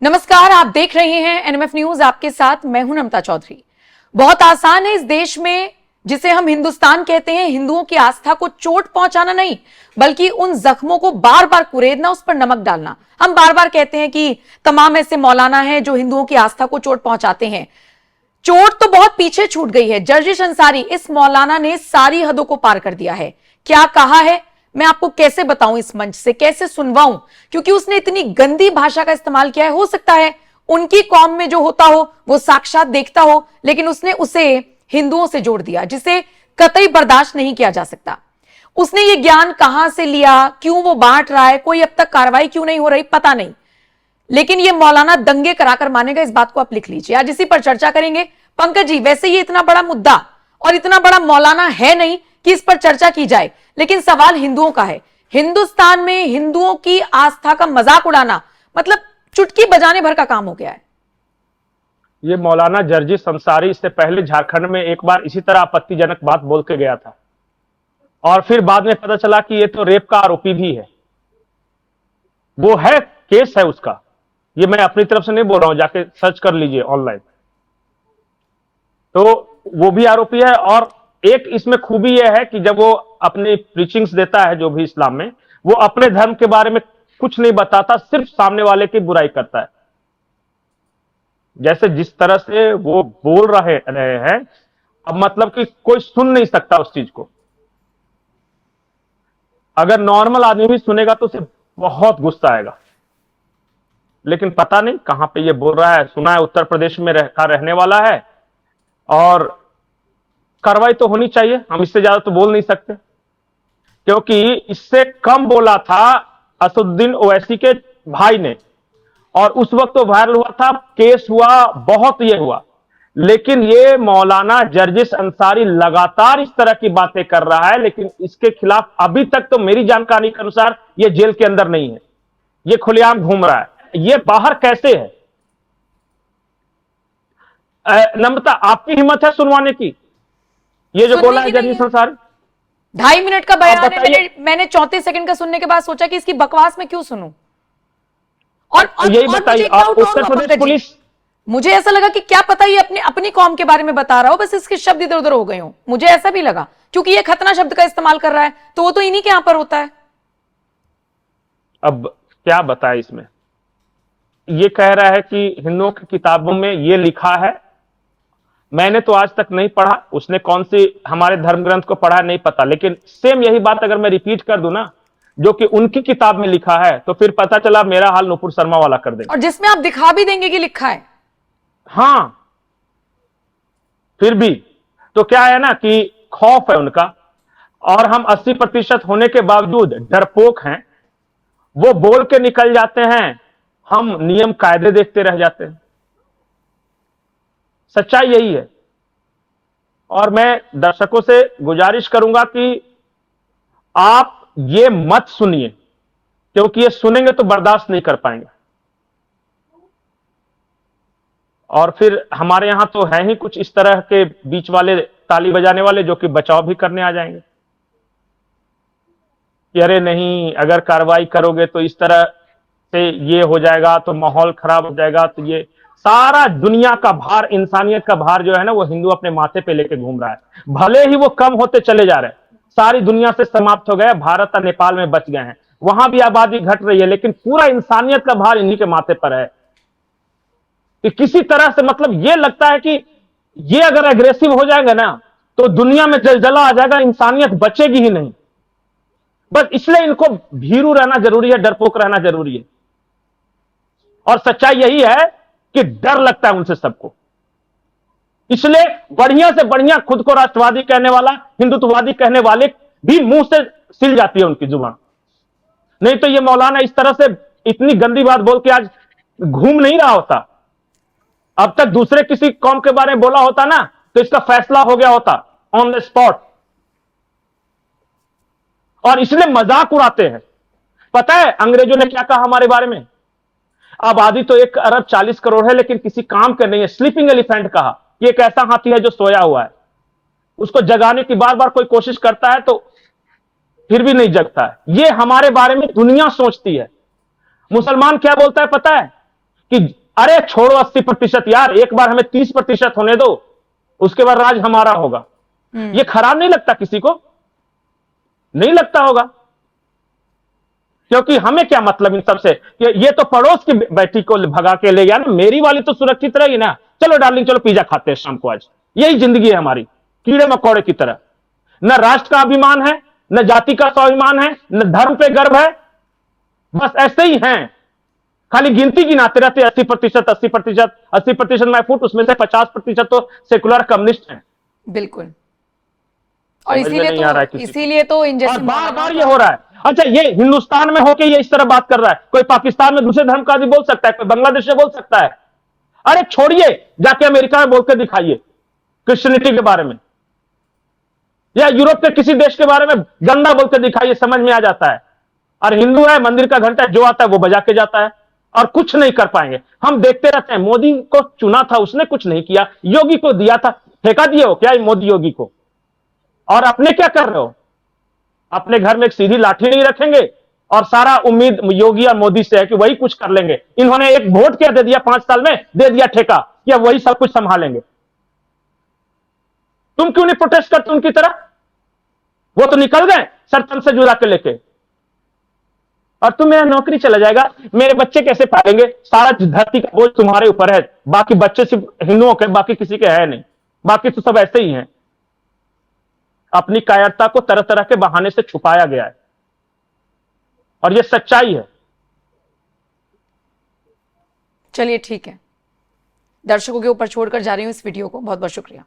नमस्कार, आप देख रहे हैं एनएमएफ न्यूज। आपके साथ मैं हूं नम्रता चौधरी। बहुत आसान है इस देश में, जिसे हम हिंदुस्तान कहते हैं, हिंदुओं की आस्था को चोट पहुंचाना नहीं, बल्कि उन जख्मों को बार बार कुरेदना, उस पर नमक डालना। हम बार बार कहते हैं कि तमाम ऐसे मौलाना हैं जो हिंदुओं की आस्था को चोट पहुंचाते हैं। चोट तो बहुत पीछे छूट गई है। जर्जिश अंसारी, इस मौलाना ने सारी हदों को पार कर दिया है। क्या कहा है मैं आपको कैसे बताऊं, इस मंच से कैसे सुनवाऊं, क्योंकि उसने इतनी गंदी भाषा का इस्तेमाल किया है। हो सकता है उनकी कौम में जो होता हो वो साक्षात देखता हो, लेकिन उसने उसे हिंदुओं से जोड़ दिया, जिसे कतई बर्दाश्त नहीं किया जा सकता। उसने ये ज्ञान कहां से लिया, क्यों वो बांट रहा है, कोई अब तक कार्रवाई क्यों नहीं हो रही, पता नहीं, लेकिन ये मौलाना दंगे कराकर मानेगा। इस बात को आप लिख लीजिए। आज इसी पर चर्चा करेंगे। पंकज जी, वैसे ये इतना बड़ा मुद्दा और इतना बड़ा मौलाना है नहीं कि इस पर चर्चा की जाए, लेकिन सवाल हिंदुओं का है। हिंदुस्तान में हिंदुओं की आस्था का मजाक उड़ाना मतलब चुटकी बजाने भर का काम हो गया है। ये मौलाना जर्जिश अंसारी इससे पहले झारखंड में एक बार इसी तरह आपत्तिजनक बात बोल के गया था, और फिर बाद में पता चला कि ये तो रेप का आरोपी भी है। वो है, केस है उसका। ये मैं अपनी तरफ से नहीं बोल रहा हूं, जाके सर्च कर लीजिए ऑनलाइन। तो वो भी आरोपी है। और एक इसमें खूबी यह है कि जब वो अपनी प्रीचिंग्स देता है, जो भी इस्लाम में, वो अपने धर्म के बारे में कुछ नहीं बताता, सिर्फ सामने वाले की बुराई करता है। जैसे जिस तरह से वो बोल रहे हैं, अब मतलब कि कोई सुन नहीं सकता उस चीज को। अगर नॉर्मल आदमी भी सुनेगा तो उसे बहुत गुस्सा आएगा, लेकिन पता नहीं कहां पे ये बोल रहा है। सुना है उत्तर प्रदेश में रहने वाला है, और कार्रवाई तो होनी चाहिए। हम इससे ज्यादा तो बोल नहीं सकते, क्योंकि इससे कम बोला था असदुद्दीन ओवैसी के भाई ने, और उस वक्त तो वायरल हुआ था, केस हुआ, बहुत ये हुआ। लेकिन ये मौलाना जर्जिश अंसारी लगातार इस तरह की बातें कर रहा है, लेकिन इसके खिलाफ अभी तक तो मेरी जानकारी के अनुसार ये जेल के अंदर नहीं है। ये खुलेआम घूम रहा है। ये बाहर कैसे है? नम्रता, आपकी हिम्मत है सुनवाने की? ये जो बोला है जर्जिश अंसारी, 2.5 मिनट का बयान है। मैंने 34 सेकंड का सुनने के बाद सोचा कि इसकी बकवास में क्यों सुनूं। और यही बताइए, उत्तर प्रदेश पुलिस, मुझे ऐसा लगा कि क्या पता ये अपनी कौम के बारे में बता रहा हो, बस इसके शब्द इधर उधर हो गए हो। मुझे ऐसा भी लगा, क्योंकि ये खतना शब्द का इस्तेमाल कर रहा है, तो वो तो इन्हीं के यहां पर होता है। अब क्या बताए इसमें? ये कह रहा है कि हिंदुओं की किताबों में ये लिखा है। मैंने तो आज तक नहीं पढ़ा, उसने कौन सी हमारे धर्म ग्रंथ को पढ़ा नहीं पता, लेकिन सेम यही बात अगर मैं रिपीट कर दूं ना, जो कि उनकी किताब में लिखा है, तो फिर पता चला मेरा हाल नुपुर शर्मा वाला कर देंगे। और जिसमें आप दिखा भी देंगे कि लिखा है। हां, फिर भी तो क्या है ना कि खौफ है उनका, और हम 80% होने के बावजूद डरपोक हैं। वो बोल के निकल जाते हैं, हम नियम कायदे देखते रह जाते हैं। सच्चाई यही है। और मैं दर्शकों से गुजारिश करूंगा कि आप ये मत सुनिए, क्योंकि ये सुनेंगे तो बर्दाश्त नहीं कर पाएंगे। और फिर हमारे यहां तो है ही कुछ इस तरह के बीच वाले ताली बजाने वाले, जो कि बचाव भी करने आ जाएंगे कि अरे नहीं, अगर कार्रवाई करोगे तो इस तरह से ये हो जाएगा, तो माहौल खराब हो जाएगा। तो ये सारा दुनिया का भार, इंसानियत का भार जो है ना, वो हिंदू अपने माथे पे लेके घूम रहा है। भले ही वो कम होते चले जा रहे हैं, सारी दुनिया से समाप्त हो गए, भारत और नेपाल में बच गए हैं, वहां भी आबादी घट रही है, लेकिन पूरा इंसानियत का भार इन्हीं के माथे पर है। कि किसी तरह से मतलब ये लगता है कि ये अगर एग्रेसिव हो जाएगा ना, तो दुनिया में जलजला आ जाएगा, इंसानियत बचेगी ही नहीं। बस इसलिए इनको भीरू रहना जरूरी है, डरपोक रहना जरूरी है। और सच्चाई यही है कि डर लगता है उनसे सबको। इसलिए बढ़िया से बढ़िया खुद को राष्ट्रवादी कहने वाला, हिंदुत्ववादी कहने वाले भी मुंह से सिल जाती है उनकी जुबान। नहीं तो ये मौलाना इस तरह से इतनी गंदी बात बोल के आज घूम नहीं रहा होता। अब तक दूसरे किसी कौम के बारे में बोला होता ना, तो इसका फैसला हो गया होता ऑन द स्पॉट। और इसलिए मजाक उड़ाते हैं। पता है अंग्रेजों ने क्या कहा हमारे बारे में? आबादी तो 1 अरब 40 करोड़ है, लेकिन किसी काम के नहीं है। स्लीपिंग एलिफेंट कहा। ये एक ऐसा हाथी है जो सोया हुआ है, उसको जगाने की बार बार कोई कोशिश करता है तो फिर भी नहीं जगता है। ये हमारे बारे में दुनिया सोचती है। मुसलमान क्या बोलता है पता है? कि अरे छोड़ो 80% यार, एक बार हमें 30% होने दो, उसके बाद राज हमारा होगा। ये खराब नहीं लगता किसी को? नहीं लगता होगा, क्योंकि हमें क्या मतलब इन सबसे? ये तो पड़ोस की बेटी को भगा के ले गया ना, मेरी वाली तो सुरक्षित रहेगी ना। चलो डार्लिंग, चलो पिज्जा खाते हैं शाम को आज। यही जिंदगी है हमारी, कीड़े मकोड़े की तरह। न राष्ट्र का अभिमान है, न जाति का स्वाभिमान है, न धर्म पे गर्व है, बस ऐसे ही हैं। खाली गिनती गिनाते रहते 80%, 80%, 80% मैं फुट, उसमें से 50% तो सेकुलर कम्युनिस्ट हैं। बिल्कुल। और समझ में नहीं आ रहा है किसी को। इसीलिए तो इन जैसे और बार बार ये हो रहा है। अच्छा, ये हिंदुस्तान में होके ये इस तरह बात कर रहा है, कोई पाकिस्तान में दूसरे धर्म का भी बोल सकता है, कोई बांग्लादेश में बोल सकता है। अरे छोड़िए, जाके अमेरिका में बोल के दिखाइए क्रिश्चियनिटी के बारे में, या यूरोप के किसी देश के बारे में गंदा बोल के दिखाइए, समझ में आ जाता है। और हिंदू है, मंदिर का घंटा जो आता है वो बजा के जाता है, और कुछ नहीं कर पाएंगे। हम देखते रहते हैं, मोदी को चुना था, उसने कुछ नहीं किया। योगी को दिया था, फेंका दिए हो क्या मोदी योगी को? और अपने क्या कर रहे हो? अपने घर में एक सीधी लाठी नहीं रखेंगे, और सारा उम्मीद योगी या मोदी से है कि वही कुछ कर लेंगे। इन्होंने एक वोट क्या दे दिया, 5 साल में दे दिया ठेका कि अब वही सब कुछ संभालेंगे। तुम क्यों नहीं प्रोटेस्ट करते उनकी तरह? वो तो निकल गए सर तन से जुड़ा के लेके। और तुम, मेरा नौकरी चला जाएगा, मेरे बच्चे कैसे पालेंगे? सारा धरती का बोझ तुम्हारे ऊपर है। बाकी बच्चे सिर्फ हिंदुओं के, बाकी किसी के है नहीं। बाकी तो सब ऐसे ही हैं। अपनी कायरता को तरह तरह के बहाने से छुपाया गया है, और यह सच्चाई है। चलिए ठीक है, दर्शकों के ऊपर छोड़कर जा रही हूं इस वीडियो को। बहुत बहुत शुक्रिया।